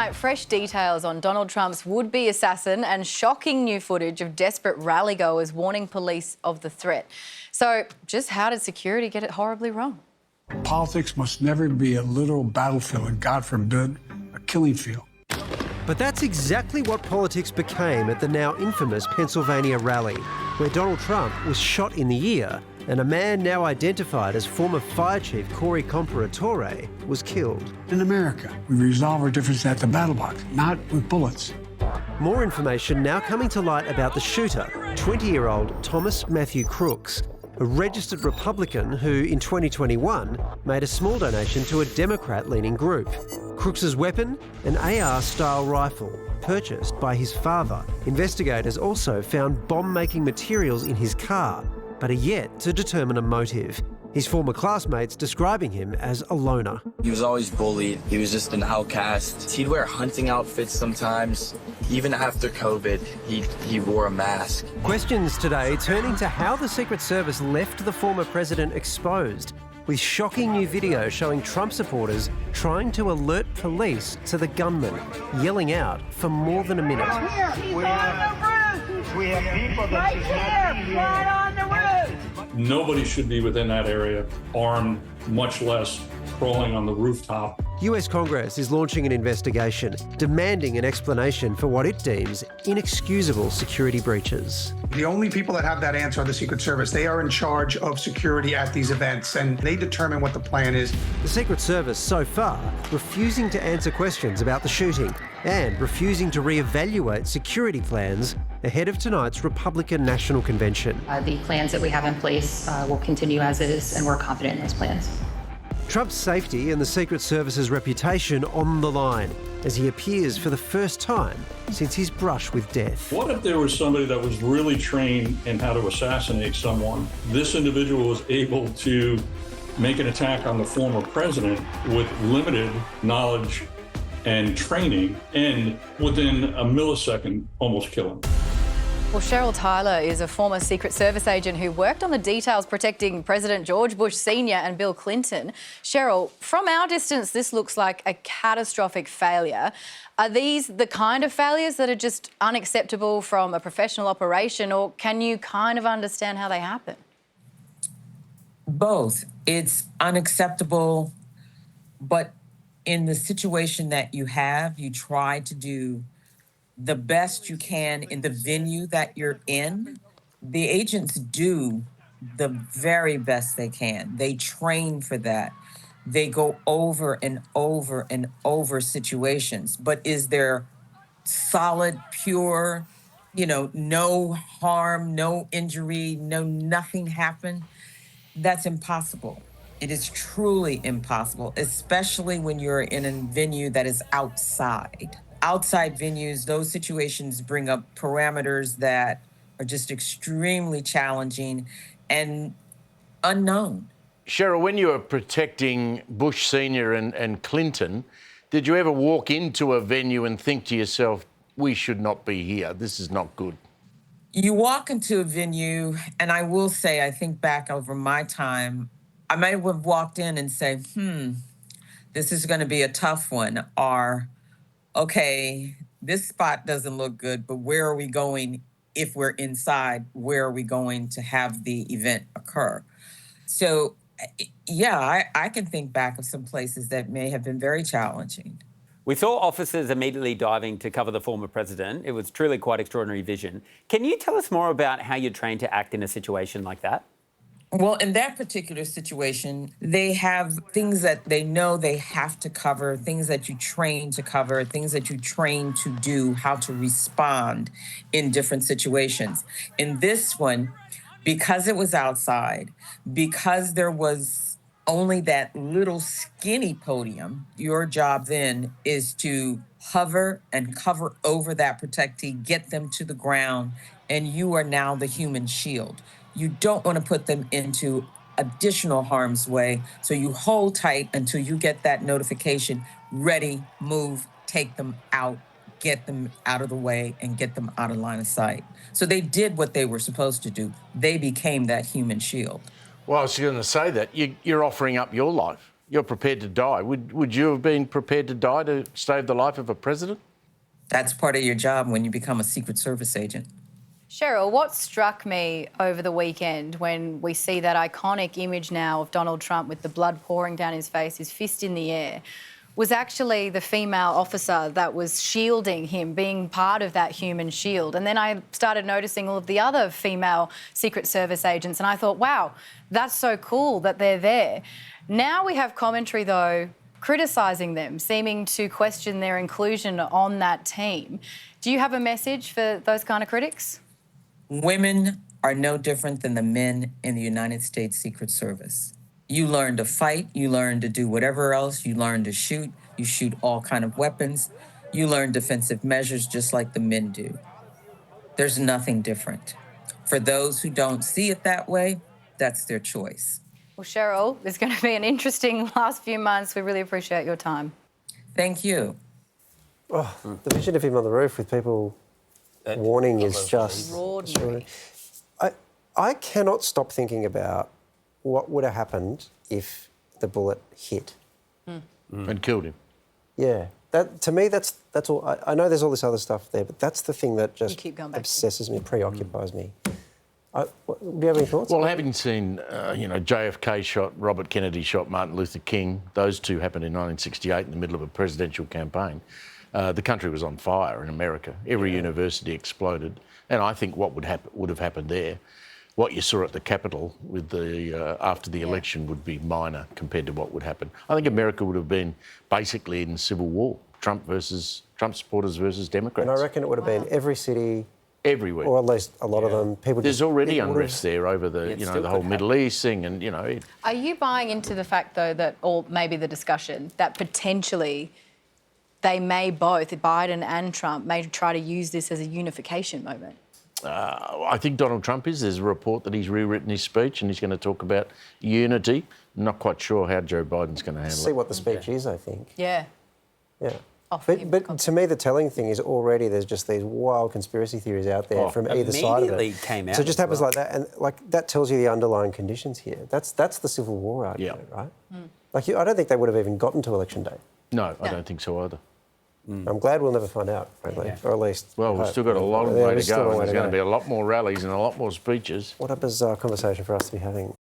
tonight, fresh details on Donald Trump's would-be assassin and shocking new footage of desperate rally-goers warning police of the threat. So just how did security get it horribly wrong? Politics must never be a literal battlefield and, God forbid, a killing field. But that's exactly what politics became at the now infamous Pennsylvania rally, where Donald Trump was shot in the ear and a man now identified as former Fire Chief Corey Comparatore was killed. In America, we resolve our differences at the battle box, not with bullets. More information now coming to light about the shooter, 20-year-old Thomas Matthew Crooks, a registered Republican who, in 2021, made a small donation to a Democrat-leaning group. Crooks's weapon, an AR-style rifle, purchased by his father. Investigators also found bomb-making materials in his car, but are yet to determine a motive. His former classmates describing him as a loner. He was always bullied. He was just an outcast. He'd wear hunting outfits sometimes. Even after COVID, he wore a mask. Questions today turning to how the Secret Service left the former president exposed, with shocking new video showing Trump supporters trying to alert police to the gunman, yelling out for more than a minute. We have people that should not be here. Right on the roof. Nobody should be within that area, armed, much less crawling on the rooftop. US Congress is launching an investigation, demanding an explanation for what it deems inexcusable security breaches. The only people that have that answer are the Secret Service. They are in charge of security at these events, and they determine what the plan is. The Secret Service, so far, refusing to answer questions about the shooting and refusing to re-evaluate security plans ahead of tonight's Republican National Convention. The plans that we have in place will continue as is, and we're confident in those plans. Trump's safety and the Secret Service's reputation on the line as he appears for the first time since his brush with death. What if there was somebody that was really trained in how to assassinate someone? This individual was able to make an attack on the former president with limited knowledge and training, and within a millisecond, almost kill him. Well, Cheryl Tyler is a former Secret Service agent who worked on the details protecting President George Bush Sr. and Bill Clinton. Cheryl, from our distance, this looks like a catastrophic failure. Are these the kind of failures that are just unacceptable from a professional operation, or can you kind of understand how they happen? Both. It's unacceptable, but in the situation that you have, you try to do the best you can in the venue that you're in. The agents do the very best they can. They train for that. They go over and over and over situations. But is there solid, pure, no harm, no injury, nothing happened? That's impossible. It is truly impossible, especially when you're in a venue that is outside. Outside venues, those situations bring up parameters that are just extremely challenging and unknown. Cheryl, when you were protecting Bush Sr. and Clinton, did you ever walk into a venue and think to yourself, we should not be here, this is not good? You walk into a venue, and I will say, I think back over my time, I might have walked in and say, this is going to be a tough one, or okay, this spot doesn't look good, but where are we going if we're inside? Where are we going to have the event occur? So, yeah, I can think back of some places that may have been very challenging. We saw officers immediately diving to cover the former president. It was truly quite extraordinary vision. Can you tell us more about how you're trained to act in a situation like that? Well, in that particular situation, they have things that they know they have to cover, things that you train to cover, things that you train to do, how to respond in different situations. In this one, because it was outside, because there was only that little skinny podium, your job then is to hover and cover over that protectee, get them to the ground, and you are now the human shield. You don't want to put them into additional harm's way, so you hold tight until you get that notification, ready, move, take them out, get them out of the way, and get them out of line of sight. So they did what they were supposed to do. They became that human shield. Well, I was going to say that you're offering up your life. You're prepared to die. Would you have been prepared to die to save the life of a president? That's part of your job when you become a Secret Service agent. Cheryl, what struck me over the weekend when we see that iconic image now of Donald Trump with the blood pouring down his face, his fist in the air, was actually the female officer that was shielding him, being part of that human shield. And then I started noticing all of the other female Secret Service agents, and I thought, wow, that's so cool that they're there. Now we have commentary, though, criticising them, seeming to question their inclusion on that team. Do you have a message for those kind of critics? Women are no different than the men in the United States Secret Service. You learn to fight, you learn to do whatever else, you learn to shoot, you shoot all kind of weapons, you learn defensive measures just like the men do. There's nothing different. For those who don't see it that way, that's their choice. Well, Cheryl, it's going to be an interesting last few months. We really appreciate your time. Thank you. Oh, the vision of him on the roof with people warning is just Extraordinary. I cannot stop thinking about what would have happened if the bullet hit And killed him. Yeah, that to me that's all. I know there's all this other stuff there, but that's the thing that just keep going back to. obsesses me, preoccupies me. Do you have any thoughts? Well, having seen, JFK shot, Robert Kennedy shot Martin Luther King, those two happened in 1968 in the middle of a presidential campaign. The country was on fire in America. Every university exploded. And I think what would have happened there, what you saw at the Capitol with the after the election would be minor compared to what would happen. I think America would have been basically in civil war, Trump supporters versus Democrats. And I reckon it would have been every city. Everywhere. Or at least a lot of them. There's already unrest there over the, the whole Middle East thing and, Are you buying into the fact, though, that, or maybe the discussion, that potentially they may both, Biden and Trump, may try to use this as a unification moment? I think Donald Trump is. There's a report that he's rewritten his speech and he's going to talk about unity. I'm not quite sure how Joe Biden's going to handle it. See what the speech is, I think. Yeah. Yeah. But to me, the telling thing is already there's just these wild conspiracy theories out there from either side of it. Immediately came out. So it just happens like that, and that tells you the underlying conditions here. That's the Civil War argument, right? I don't think they would have even gotten to election day. No, I don't think so either. I'm glad we'll never find out, frankly, or at least. Well, we've still got a long way to go. There's going to be a lot more rallies and a lot more speeches. What a bizarre conversation for us to be having.